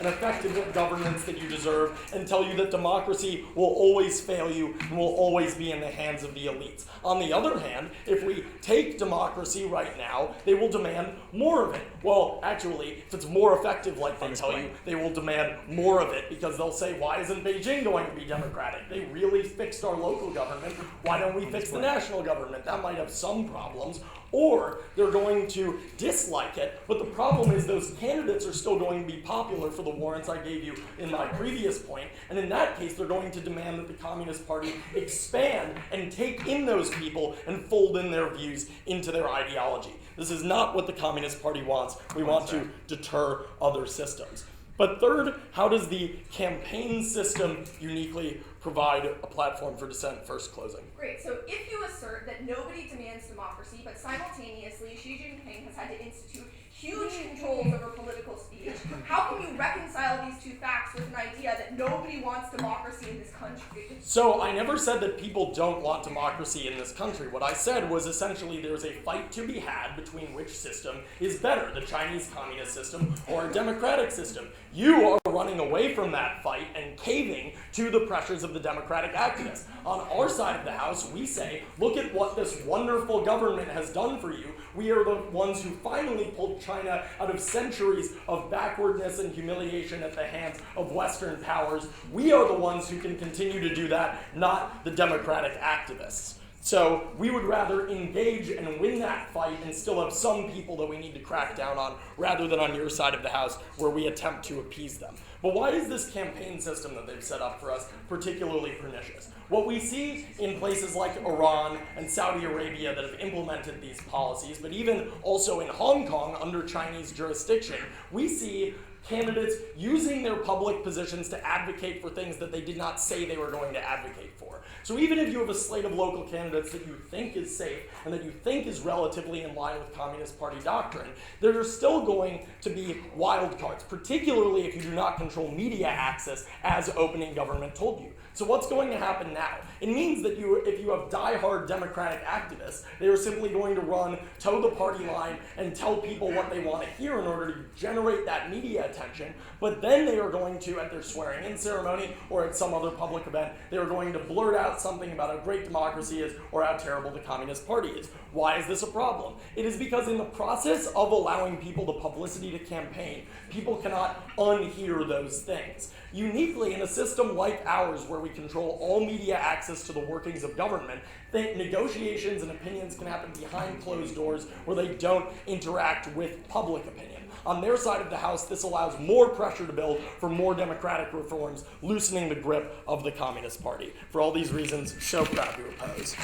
an effective governance that you deserve, and tell you that democracy will always fail you and will always be in the hands of the elites. On the other hand, if we take democracy right now, they will demand more of it. Well, actually, if it's more effective, like they tell you, they will demand more of it, because they'll say, why isn't Beijing going to be democratic? They really fixed our local government. Why don't we fix the national government? That might have some problems. Or they're going to dislike it, but the problem is those candidates are still going to be popular for the warrants I gave you in my previous point, and in that case they're going to demand that the Communist Party expand and take in those people and fold in their views into their ideology. This is not what the Communist Party wants. We want to deter other systems. But third, how does the campaign system uniquely provide a platform for dissent? First, closing. Great. So if you assert that nobody demands democracy, but simultaneously Xi Jinping has had to institute huge controls over political speech, how can you reconcile these two facts with an idea that nobody wants democracy in this country? So I never said that people don't want democracy in this country. What I said was essentially there's a fight to be had between which system is better, the Chinese communist system or a democratic system. You are running away from that fight and caving to the pressures of the democratic activists. On our side of the house, we say, look at what this wonderful government has done for you. We are the ones who finally pulled China out of centuries of backwardness and humiliation at the hands of Western powers. We are the ones who can continue to do that, not the democratic activists. So we would rather engage and win that fight and still have some people that we need to crack down on, rather than on your side of the house where we attempt to appease them. But why is this campaign system that they've set up for us particularly pernicious? What we see in places like Iran and Saudi Arabia that have implemented these policies, but even also in Hong Kong under Chinese jurisdiction, we see candidates using their public positions to advocate for things that they did not say they were going to advocate for. So even if you have a slate of local candidates that you think is safe and that you think is relatively in line with Communist Party doctrine, there are still going to be wild cards, particularly if you do not control media access as opening government told you. So what's going to happen now? It means that if you have diehard democratic activists, they are simply going to toe the party line and tell people what they want to hear in order to generate that media attention, but then they are going to, at their swearing-in ceremony or at some other public event, they are going to blurt out something about how great democracy is or how terrible the Communist Party is. Why is this a problem? It is because in the process of allowing people the publicity to campaign, people cannot unhear those things. Uniquely, in a system like ours where we control all media access to the workings of government, negotiations and opinions can happen behind closed doors where they don't interact with public opinion. On their side of the house, this allows more pressure to build for more democratic reforms, loosening the grip of the Communist Party. For all these reasons, so proud to oppose.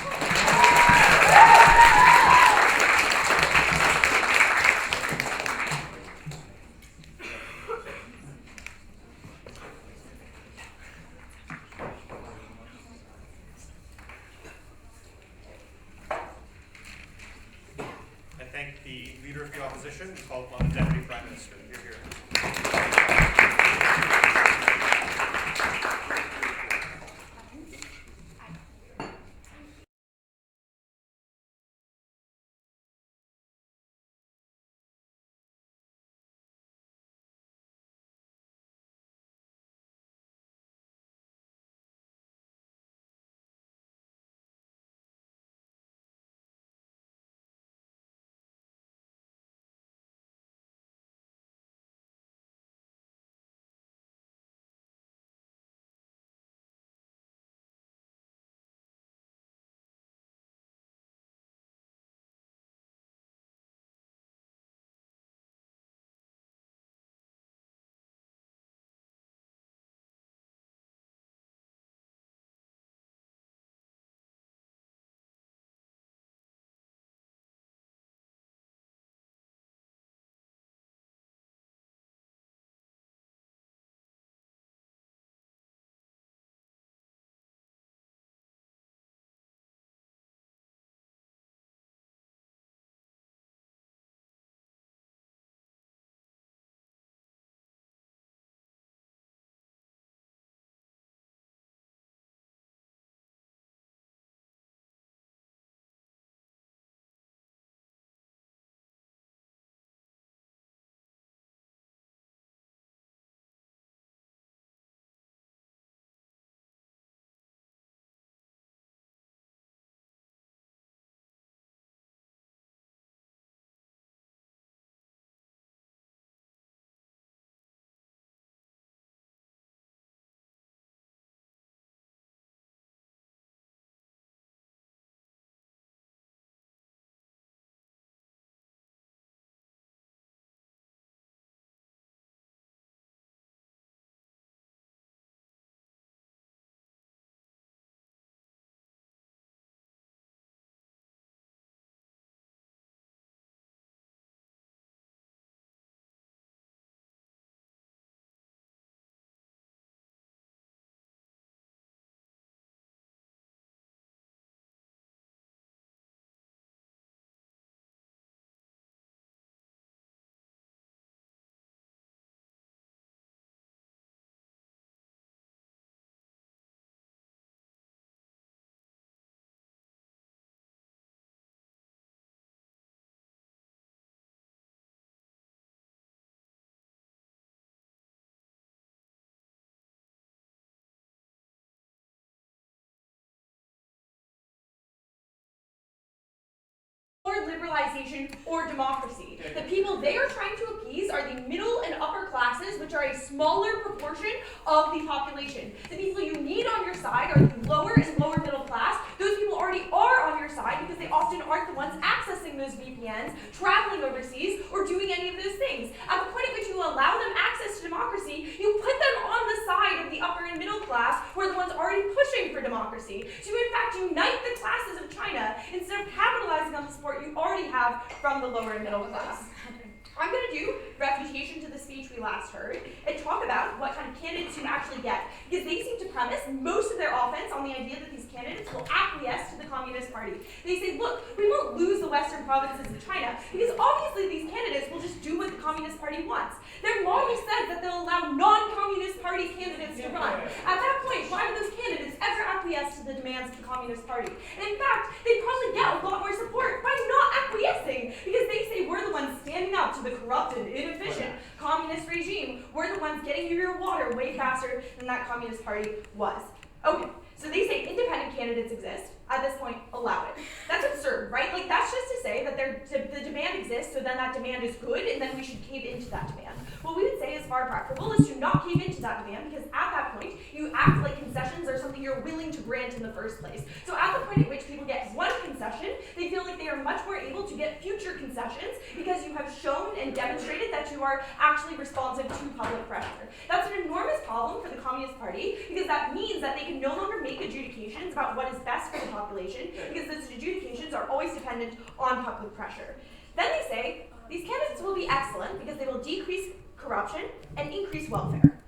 I thank the Leader of the Opposition, called upon the Deputy Prime Minister. Hear, hear. liberalization or democracy. The people they are trying to appease are the middle and upper classes, which are a smaller proportion of the population. The people you need on your side are the lower and lower middle class. Those people already are on your side because they often aren't the ones accessing those VPNs, traveling overseas, or doing any of those things. At the point at which you allow them access to democracy, you put them on the side of the upper and middle class, who are the ones already pushing for democracy. So you in fact unite the classes of China instead of capitalizing on the support you already have from the lower and middle class. I'm going to do refutation to the speech we last heard and talk about what kind of candidates you actually get, because they seem to premise most of their offense on the idea that these candidates will acquiesce to the Communist Party. They say, look, we won't lose the Western provinces of China because obviously these candidates will just do what the Communist Party wants. Their model says that they'll allow non-Communist Party candidates to run. At that point, why would those candidates ever acquiesce to the demands of the Communist Party? And in fact, they'd probably get a lot more support by not acquiescing, because they say we're the ones standing up to the corrupt and inefficient communist regime. We're the ones getting you your water way faster than that Communist Party was. Okay, so they say independent candidates exist. At this point, allow it. That's absurd, right? Like, that's just to say that the demand exists, so then that demand is good, and then we should cave into that demand. What we would say is far preferable is to not cave into that demand, because at that point, you act like concessions are something you're willing to grant in the first place. So at the point at which people get one concession, they feel like they are much more able to get future concessions, because you have shown and demonstrated that you are actually responsive to public pressure. That's an enormous problem for the Communist Party, because that means that they can no longer make adjudications about what is best for the population, because those adjudications are always dependent on public pressure. Then they say these candidates will be excellent because they will decrease corruption and increase welfare.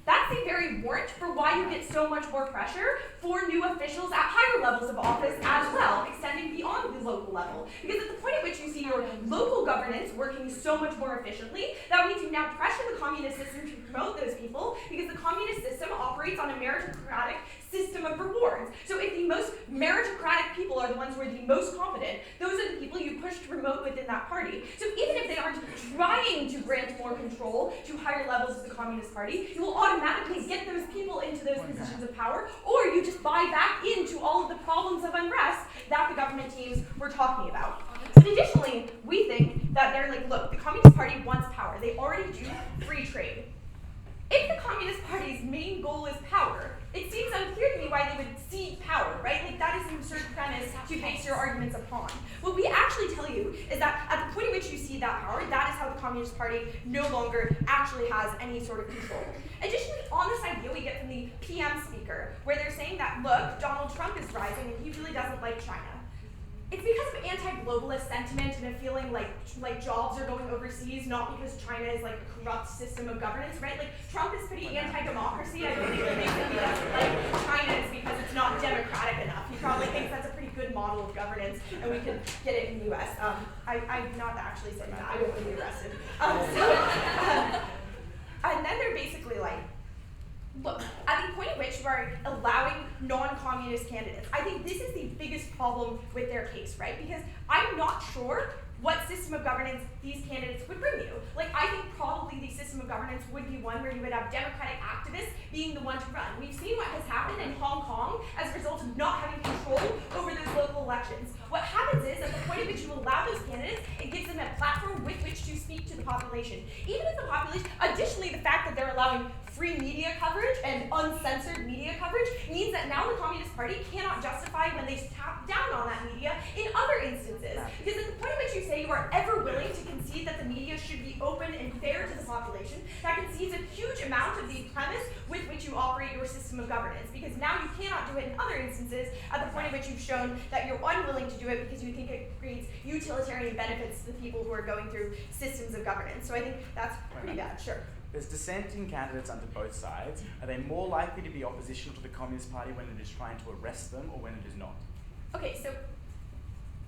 That's a very warrant for why you get so much more pressure for new officials at higher levels of office as well, extending beyond the local level. Because at the point at which you see your local governance working so much more efficiently, that means you now pressure the communist system to promote those people, because the communist system operates on a meritocratic system of rewards. So if the most meritocratic people are the ones who are the most competent, those are the people you push to promote within that party. So even if they aren't trying to grant more control to higher levels of the Communist Party, you will automatically get those people into those positions of power, or you just buy back into all of the problems of unrest that the government teams were talking about. But additionally, we think that they're like, look, the Communist Party wants power. They already do free trade. If the Communist Party's main goal is power, it seems unclear to me why they would cede power, right? Like, that is an absurd premise to base your arguments upon. What we actually tell you is that at the point at which you cede that power, that is how the Communist Party no longer actually has any sort of control. Additionally, on this idea we get from the PM speaker, where they're saying that, look, Donald Trump is rising and he really doesn't like China. It's because of anti-globalist sentiment and a feeling like jobs are going overseas, not because China is like a corrupt system of governance, right? Like, Trump is pretty anti-democracy. I don't think that he doesn't like China is because it's not democratic enough. He probably thinks that's a pretty good model of governance, and we can get it in the U.S. I'm not actually saying that. I don't want to be arrested. And then they're basically like, look, at the point at which you are allowing non-communist candidates, I think this is the biggest problem with their case, right? Because I'm not sure what system of governance these candidates would bring you. Like, I think probably the system of governance would be one where you would have democratic activists being the one to run. We've seen what has happened in Hong Kong as a result of not having control over those local elections. What happens is, at the point at which you allow those candidates, it gives them a platform with which to speak to the population. Even if the population, additionally, the fact that they're allowing free media coverage and uncensored media coverage means that now the Communist Party cannot justify when they tap down on that media in other instances. Because at the point at which you say you are ever willing to concede that the media should be open and fair to the population, that concedes a huge amount of the premise with which you operate your system of governance. Because now you cannot do it in other instances at the point at which you've shown that you're unwilling to do it because you think it creates utilitarian benefits to the people who are going through systems of governance. So I think that's pretty bad, sure. There's dissenting candidates under both sides. Are they more likely to be oppositional to the Communist Party when it is trying to arrest them or when it is not? Okay, so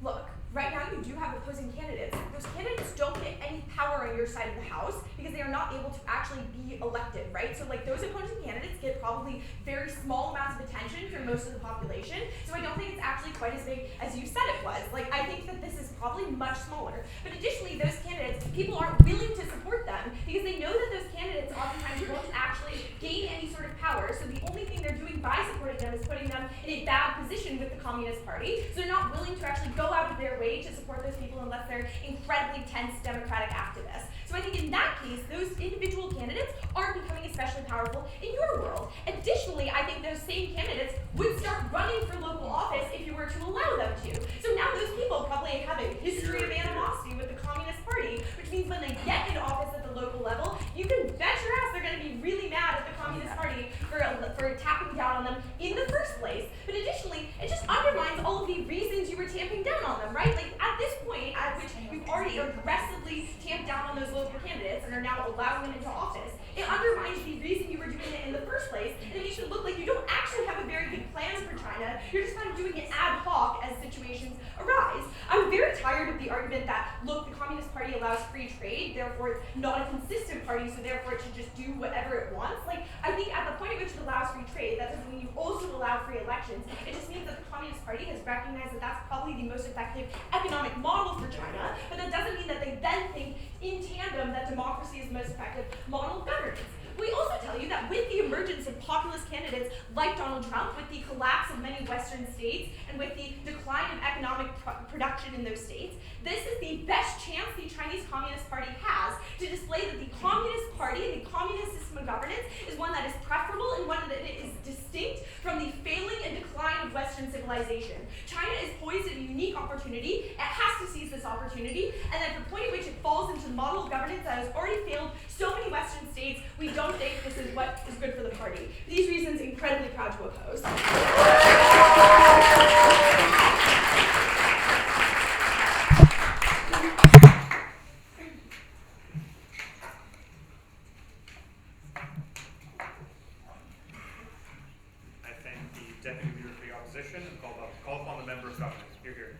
look, right now you do have opposing candidates. Those candidates don't get any power on your side of the house because they are not able to actually be elected, right? So like, those opposing candidates get probably very small amounts of attention from most of the population. So I don't think it's actually quite as big as you said it was. Like, I think that this is probably much smaller. But additionally, those candidates, people aren't willing to support them because they know that those candidates oftentimes won't actually gain any sort of power. So the only thing they're doing by supporting them is putting them in a bad position opposition with the Communist Party, so they're not willing to actually go out of their way to support those people unless they're incredibly tense democratic activists. So I think in that case, those individual candidates aren't becoming especially powerful in your world. Additionally, I think those same candidates would start running for local office if you were to allow them to. So now those people probably have a history of animosity with the Communist Party, which means when they get in office at the local level, you can bet your ass they're going to be really mad at the Communist Party for tapping down on them in the first place. But additionally, it just undermines all of the reasons you were tamping down on them, right? Like at this point at which you've already aggressively tamped down on those local candidates and are now allowing them into office, it undermines the reason you were doing it in the first place, and it makes it look like you don't actually have a very good plan for China. You're just kind of doing it ad hoc as situations arise. I'm very tired of the argument that, look, the Communist Party allows free trade, therefore it's not a consistent party, so therefore it should just do whatever it wants. Like, I think at the point at which it allows free trade, that doesn't mean you also allow free elections. It just means that the Communist Party has recognized that that's probably the most effective economic model for China, but that doesn't mean that they then think in tandem that democracy is the most effective model of governance. We also tell you that with the emergence of populist candidates like Donald Trump, with the collapse of many Western states, and with the decline of economic production in those states, this is the best chance the Chinese Communist Party has to display that the Communist Party, the communist system of governance, is one that is preferable and one that is distinct from the failing and decline of Western civilization. China is poised at a unique opportunity. It has to seize this opportunity, and at the point at which it falls into the model of governance that has already failed so many Western states, we don't think this is what is good for the party. For these reasons, incredibly proud to oppose. I thank the Deputy Leader for the Opposition and call upon the Member of Government. Here, here.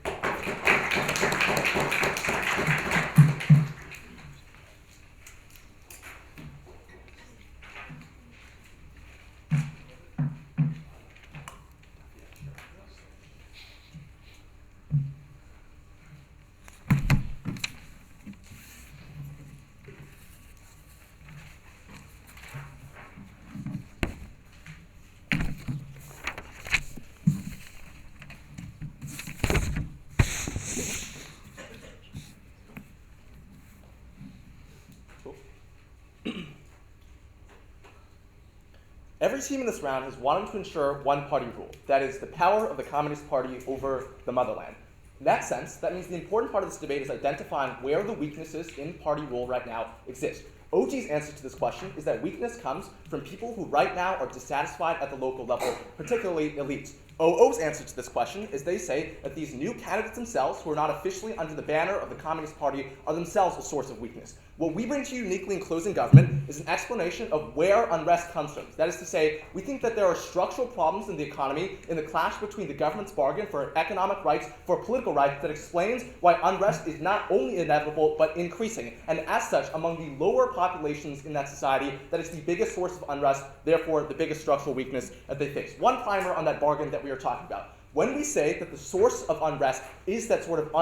Every team in this round has wanted to ensure one-party rule, that is, the power of the Communist Party over the motherland. In that sense, that means the important part of this debate is identifying where the weaknesses in party rule right now exist. OG's answer to this question is that weakness comes from people who right now are dissatisfied at the local level, particularly elites. OO's answer to this question is they say that these new candidates themselves, who are not officially under the banner of the Communist Party, are themselves a source of weakness. What we bring to you uniquely in Closing Government is an explanation of where unrest comes from. That is to say, we think that there are structural problems in the economy, in the clash between the government's bargain for economic rights, for political rights, that explains why unrest is not only inevitable, but increasing. And as such, among the lower populations in that society, that is the biggest source of unrest, therefore the biggest structural weakness that they face. One primer on that bargain that we are talking about. When we say that the source of unrest is that sort of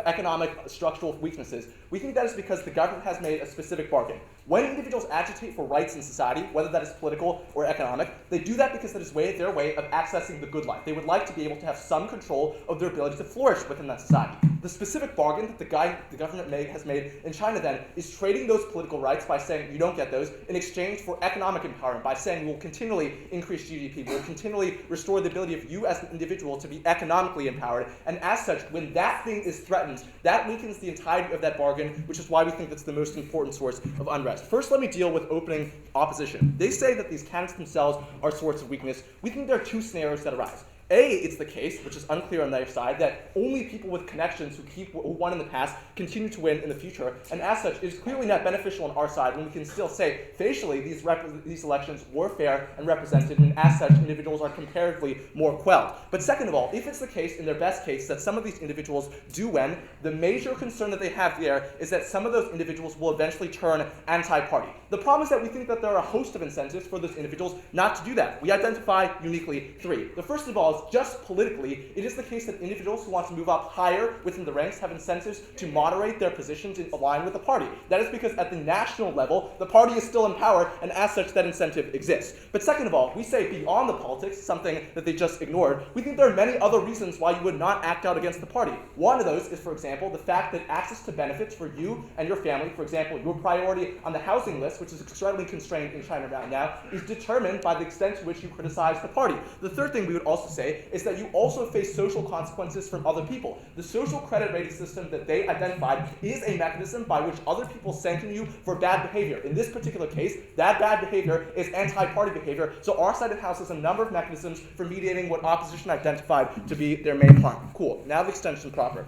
economic structural weaknesses, we think that is because the government has made a specific bargain. When individuals agitate for rights in society, whether that is political or economic, they do that because that is their way of accessing the good life. They would like to be able to have some control of their ability to flourish within that society. The specific bargain that the government has made in China then is trading those political rights by saying you don't get those in exchange for economic empowerment, by saying we'll continually increase GDP, we'll continually restore the ability of you as an individual to be economically empowered, and as such, when that thing is threatened, that weakens the entirety of that bargain, which is why we think that's the most important source of unrest. First, let me deal with opening opposition. They say that these candidates themselves are sources of weakness. We think there are two scenarios that arise. A, it's the case, which is unclear on their side, that only people with connections who won in the past continue to win in the future, and as such, it is clearly not beneficial on our side when we can still say, facially, these elections were fair and represented, and as such, individuals are comparatively more quelled. But second of all, if it's the case, in their best case, that some of these individuals do win, the major concern that they have there is that some of those individuals will eventually turn anti-party. The problem is that we think that there are a host of incentives for those individuals not to do that. We identify uniquely three. The first of all themselves just politically, it is the case that individuals who want to move up higher within the ranks have incentives to moderate their positions in line with the party. That is because at the national level, the party is still in power, and as such, that incentive exists. But second of all, we say beyond the politics, something that they just ignored, we think there are many other reasons why you would not act out against the party. One of those is, for example, the fact that access to benefits for you and your family, for example, your priority on the housing list, which is extremely constrained in China right now, is determined by the extent to which you criticize the party. The third thing we would also say is that you also face social consequences from other people. The social credit rating system that they identified is a mechanism by which other people sanction you for bad behavior. In this particular case, that bad behavior is anti-party behavior, so our side of the house has a number of mechanisms for mediating what opposition identified to be their main harm. Cool, now the extension proper.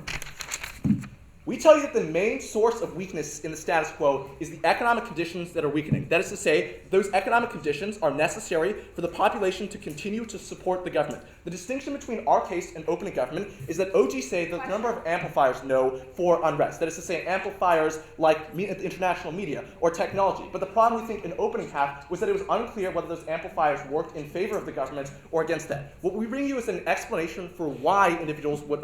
We tell you that the main source of weakness in the status quo is the economic conditions that are weakening. That is to say, those economic conditions are necessary for the population to continue to support the government. The distinction between our case and opening government is that OG say the number of amplifiers no for unrest. That is to say, amplifiers like international media or technology. But the problem we think in opening half was that it was unclear whether those amplifiers worked in favor of the government or against that. What we bring you is an explanation for why individuals would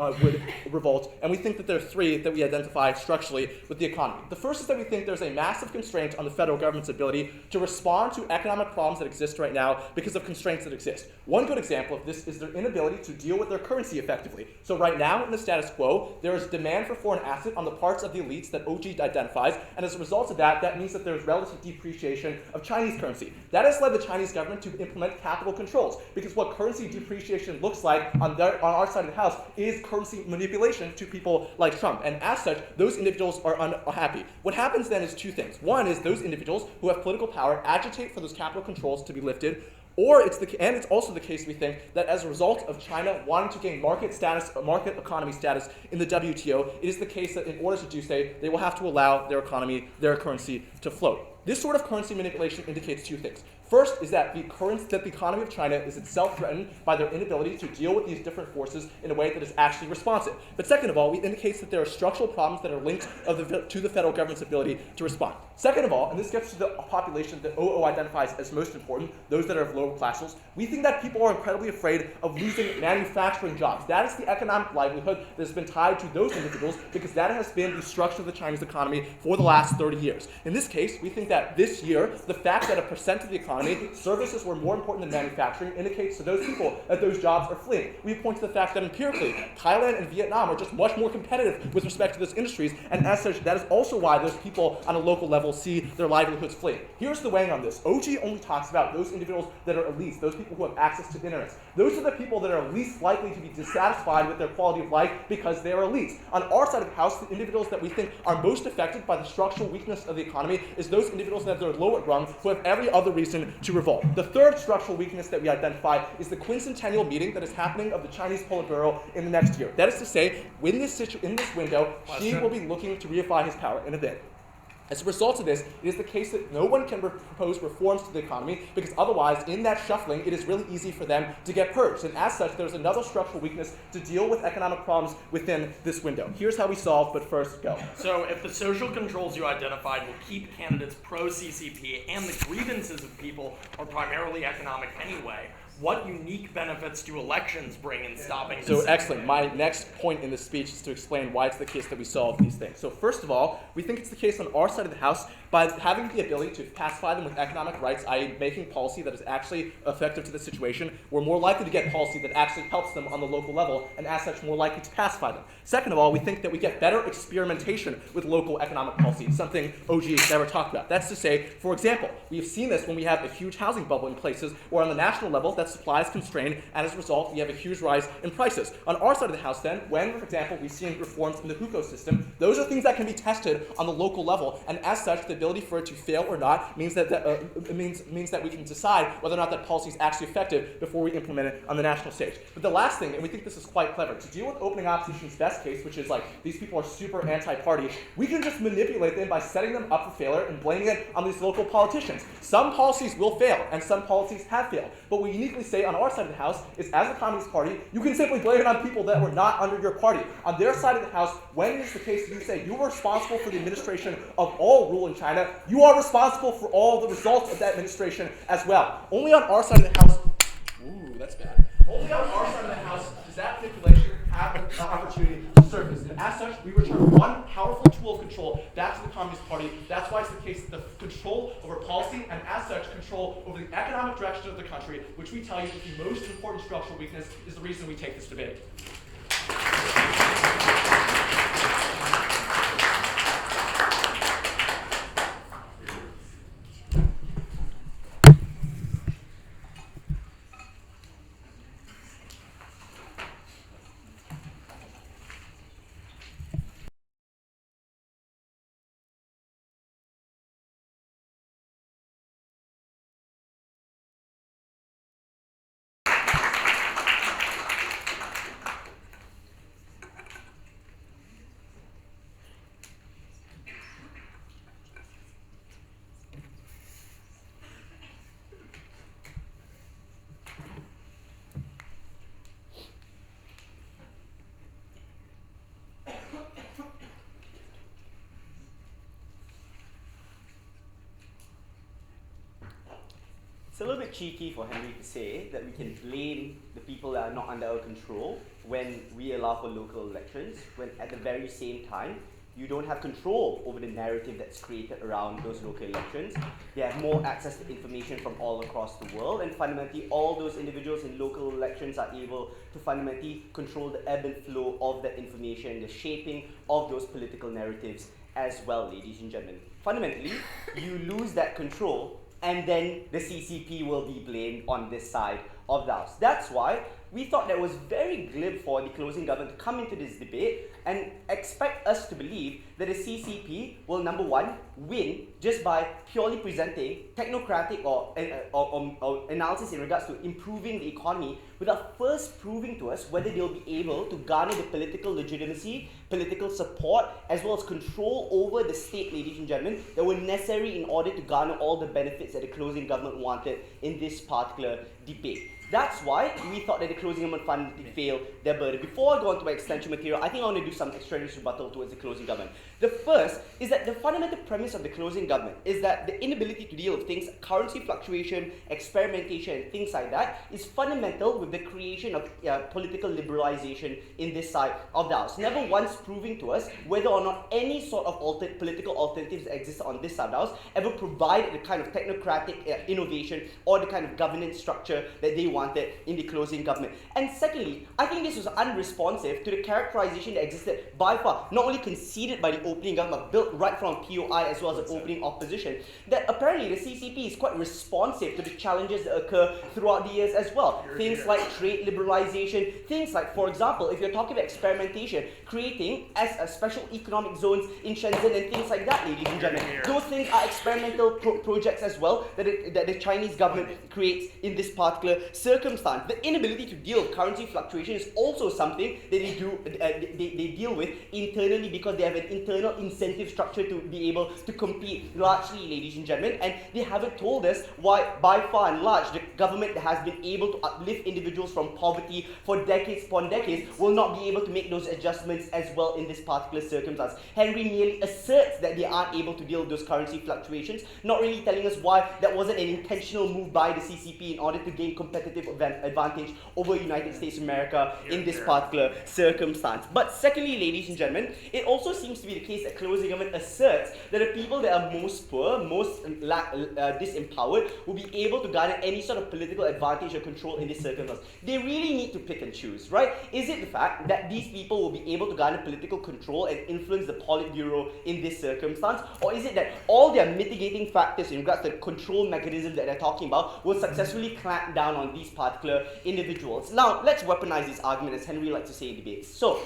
revolt, and we think that there are three that we identify structurally with the economy. The first is that we think there's a massive constraint on the federal government's ability to respond to economic problems that exist right now because of constraints that exist. One good example of this is their inability to deal with their currency effectively. So right now in the status quo, there is demand for foreign asset on the parts of the elites that OG identifies, and as a result of that, that means that there's relative depreciation of Chinese currency. That has led the Chinese government to implement capital controls, because what currency depreciation looks like on our side of the house is currency manipulation to people like Trump. And as such, those individuals are unhappy. What happens then is two things. One is those individuals who have political power agitate for those capital controls to be lifted, or it's also the case, we think, that as a result of China wanting to gain market economy status in the WTO, it is the case that in order to do so, they will have to allow their economy, their currency, to float. This sort of currency manipulation indicates two things. First is that the economy of China is itself threatened by their inability to deal with these different forces in a way that is actually responsive. But second of all, it indicates that there are structural problems that are linked to the federal government's ability to respond. Second of all, and this gets to the population that OO identifies as most important, those that are of lower classes, we think that people are incredibly afraid of losing manufacturing jobs. That is the economic livelihood that has been tied to those individuals because that has been the structure of the Chinese economy for the last 30 years. In this case, we think that this year, the fact that 1% of the economy, services were more important than manufacturing, indicates to those people that those jobs are fleeing. We point to the fact that empirically, Thailand and Vietnam are just much more competitive with respect to those industries, and as such, that is also why those people on a local level see their livelihoods fleeing. Here's the weighing on this. OG only talks about those individuals that are elites, those people who have access to internet. Those are the people that are least likely to be dissatisfied with their quality of life because they are elites. On our side of the house, the individuals that we think are most affected by the structural weakness of the economy is those individuals that are lower rung who have every other reason to revolt. The third structural weakness that we identify is the quincentennial meeting that is happening of the Chinese Politburo in the next year. That is to say, in this window, Xi will be looking to reify his power in a bit. As a result of this, it is the case that no one can propose reforms to the economy because otherwise, in that shuffling, it is really easy for them to get purged. And as such, there's another structural weakness to deal with economic problems within this window. Here's how we solve, but first, go. So if the social controls you identified will keep candidates pro-CCP and the grievances of people are primarily economic anyway, what unique benefits do elections bring in stopping this? So excellent. My next point in this speech is to explain why it's the case that we solve these things. So first of all, we think it's the case on our side of the house by having the ability to pacify them with economic rights, i.e. making policy that is actually effective to the situation. We're more likely to get policy that actually helps them on the local level, and as such, more likely to pacify them. Second of all, we think that we get better experimentation with local economic policy, something OG never talked about. That's to say, for example, we have seen this when we have a huge housing bubble in places where on the national level that supply is constrained, and as a result, we have a huge rise in prices. On our side of the house then, when, for example, we've seen reforms in the hukou system, those are things that can be tested on the local level, and as such, the ability for it to fail or not means that means that we can decide whether or not that policy is actually effective before we implement it on the national stage. But the last thing, and we think this is quite clever, to deal with opening opposition's best case, which is like these people are super anti-party, we can just manipulate them by setting them up for failure and blaming it on these local politicians. Some policies will fail, and some policies have failed. But we uniquely say on our side of the house is, as a Communist Party, you can simply blame it on people that were not under your party. On their side of the house, when it is the case that you say you are responsible for the administration of all rule in China, you are responsible for all the results of that administration as well. Only on our side of the house, ooh, that's bad. Only on our side of the opportunity to surface. And as such, we return one powerful tool of control back to the Communist Party. That's why it's the case that the control over policy and as such control over the economic direction of the country, which we tell you is the most important structural weakness, is the reason we take this debate. It's a little bit cheeky for Henry to say that we can blame the people that are not under our control when we allow for local elections, when at the very same time, you don't have control over the narrative that's created around those local elections. They have more access to information from all across the world, and fundamentally all those individuals in local elections are able to fundamentally control the ebb and flow of that information, the shaping of those political narratives as well, ladies and gentlemen. Fundamentally, you lose that control, and then the CCP will be blamed on this side of the house. That's why we thought that it was very glib for the closing government to come into this debate and expect us to believe that the CCP will, number one, win just by purely presenting technocratic or analysis in regards to improving the economy without first proving to us whether they'll be able to garner the political legitimacy, political support, as well as control over the state, ladies and gentlemen, that were necessary in order to garner all the benefits that the closing government wanted in this particular debate. That's why we thought that the closing government fundamentally failed their burden. Before I go on to my extension material, I think I want to do some extraneous rebuttal towards the closing government. The first is that the fundamental premise of the closing government is that the inability to deal with things, currency fluctuation, experimentation, and things like that, is fundamental with the creation of political liberalization in this side of the house. Never once proving to us whether or not any sort of political alternatives that exist on this side of the house ever provided the kind of technocratic innovation or the kind of governance structure that they wanted in the closing government. And secondly, I think this was unresponsive to the characterization that existed by far, not only conceded by the opening government, built right from POI as well as the opening opposition, that apparently the CCP is quite responsive to the challenges that occur throughout the years as well. Things like trade liberalization, things like, for example, if you're talking about experimentation, creating as a special economic zones in Shenzhen and things like that, ladies and gentlemen. Those things are experimental projects as well that the Chinese government creates in this particular circumstance. The inability to deal with currency fluctuation is also something that they deal with internally because they have an internal incentive structure to be able to compete largely, ladies and gentlemen, and they haven't told us why, by far and large, the government that has been able to uplift individuals from poverty for decades upon decades will not be able to make those adjustments as well in this particular circumstance. Henry merely asserts that they aren't able to deal with those currency fluctuations, not really telling us why that wasn't an intentional move by the CCP in order to gain competitive advantage over United States of America in this particular circumstance. But secondly, ladies and gentlemen, it also seems to be the case that closing government asserts that the people that are most poor, most disempowered, will be able to garner any sort of political advantage or control in this circumstance. They really need to pick and choose, right? Is it the fact that these people will be able to garner political control and influence the Politburo in this circumstance? Or is it that all their mitigating factors in regards to the control mechanism that they're talking about will successfully clamp down on these particular individuals? Now, let's weaponize this argument, as Henry likes to say in debates. So,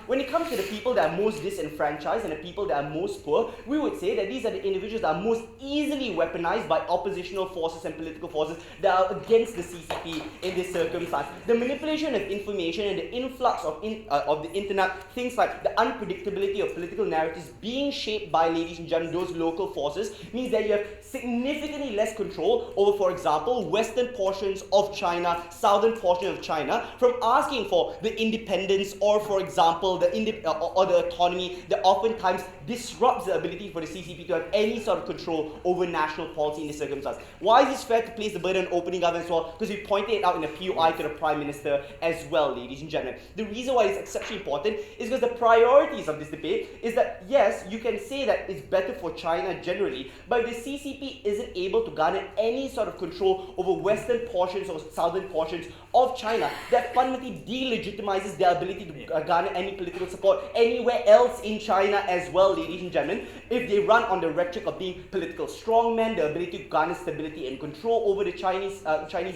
when it comes to the people that are most disenfranchised and the people that are most poor, we would say that these are the individuals that are most easily weaponized by oppositional forces and political forces that are against the CCP in this circumstance. The manipulation of information and the influx of the internet, things like the unpredictability of political narratives being shaped by, ladies and gentlemen, those local forces, means that you have significantly less control over, for example, western portions of of China, southern portion of China, from asking for the independence or, for example, or the autonomy that oftentimes disrupts the ability for the CCP to have any sort of control over national policy in this circumstance. Why is this fair to place the burden on opening government as well? Because we pointed it out in a POI to the Prime Minister as well, ladies and gentlemen. The reason why it's exceptionally important is because the priorities of this debate is that, yes, you can say that it's better for China generally, but if the CCP isn't able to garner any sort of control over western portions or southern portions of China, that fundamentally delegitimizes their ability to garner any political support anywhere else in China as well, ladies and gentlemen. If they run on the rhetoric of being political strongmen, the ability to garner stability and control over the Chinese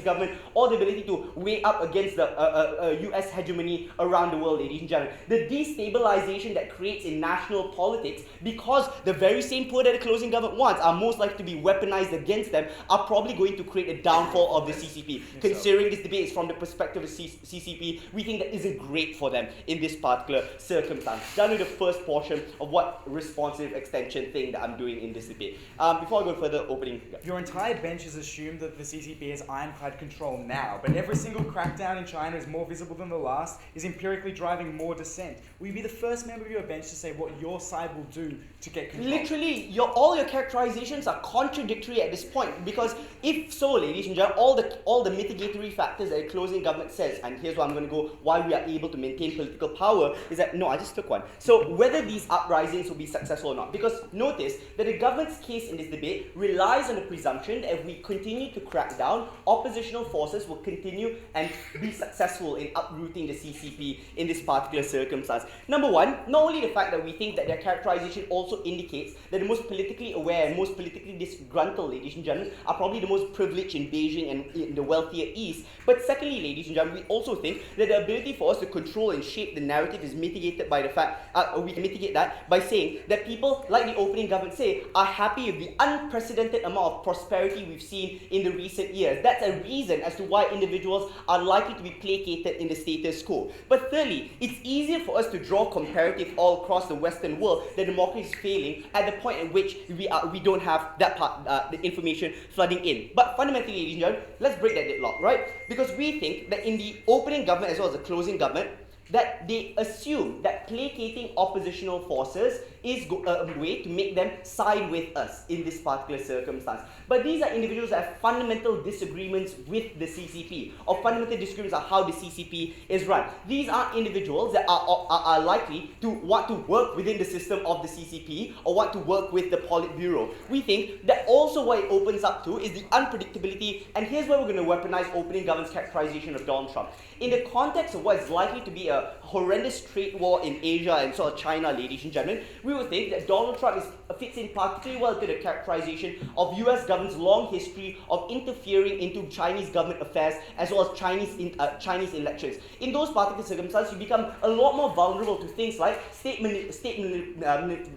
government, or the ability to weigh up against the US hegemony around the world, ladies and gentlemen. The destabilization that creates in national politics, because the very same poor that the closing government wants are most likely to be weaponized against them, are probably going to create a downfall of the CCP. Considering this debate is from the perspective of CCP, we think that isn't great for them in this particular circumstance. Done with the first portion of what responsive extension thing that I'm doing in this debate. Before I go further, opening. Your entire bench has assumed that the CCP has ironclad control now, but every single crackdown in China is more visible than the last, is empirically driving more dissent. Will you be the first member of your bench to say what your side will do to get control? Literally, all your characterizations are contradictory at this point, because if so, ladies and gentlemen, all the mitigatory factors that the closing government says, and here's where I'm going to go, why we are able to maintain political power, is that, no, I just took one. So whether these uprisings will be successful or not, because notice that the government's case in this debate relies on the presumption that if we continue to crack down, oppositional forces will continue and be successful in uprooting the CCP in this particular circumstance. Number one, not only the fact that we think that their characterization also indicates that the most politically aware and most politically disgruntled, ladies and gentlemen, are probably the most privileged in Beijing and in the wealthier East, but secondly, ladies and gentlemen, we also think that the ability for us to control and shape the narrative is mitigated by the fact, we can mitigate that by saying that people, like the opening government say, are happy with the unprecedented amount of prosperity we've seen in the recent years. That's a reason as to why individuals are likely to be placated in the status quo. But thirdly, it's easier for us to draw comparative all across the Western world that democracy is failing at the point at which we don't have that part, the information flooding in. But fundamentally, ladies and gentlemen, let's break that deadlock, right? Because we think that in the opening government as well as the closing government, that they assume that placating oppositional forces is a way to make them side with us in this particular circumstance. But these are individuals that have fundamental disagreements with the CCP, or fundamental disagreements on how the CCP is run. These are individuals that are likely to want to work within the system of the CCP, or want to work with the Politburo. We think that also what it opens up to is the unpredictability, and here's where we're going to weaponize opening government's characterization of Donald Trump. In the context of what is likely to be a horrendous trade war in Asia and sort of China, ladies and gentlemen, we would think that Donald Trump fits in particularly well to the characterization of US government's long history of interfering into Chinese government affairs as well as Chinese elections. In those particular circumstances, you become a lot more vulnerable to things like state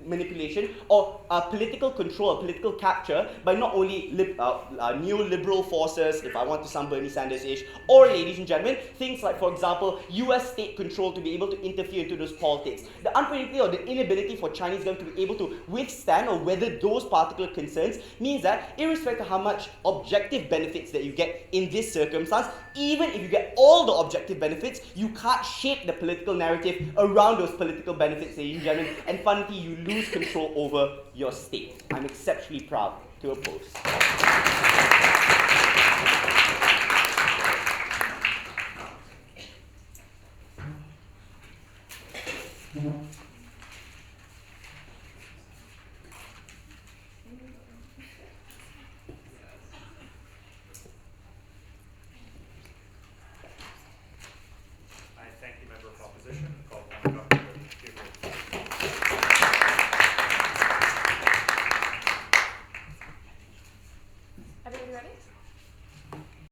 manipulation or political control or political capture by not only neoliberal forces, if I want to sound Bernie Sanders-ish, or, ladies and gentlemen, things like, for example, US state control to be able to interfere into those politics. The unpredictability or the inability for Chinese government to be able to withstand or weather those particular concerns means that, irrespective of how much objective benefits that you get in this circumstance, even if you get all the objective benefits, you can't shape the political narrative around those political benefits, ladies and gentlemen, and fundamentally you lose control over your state. I'm exceptionally proud to oppose.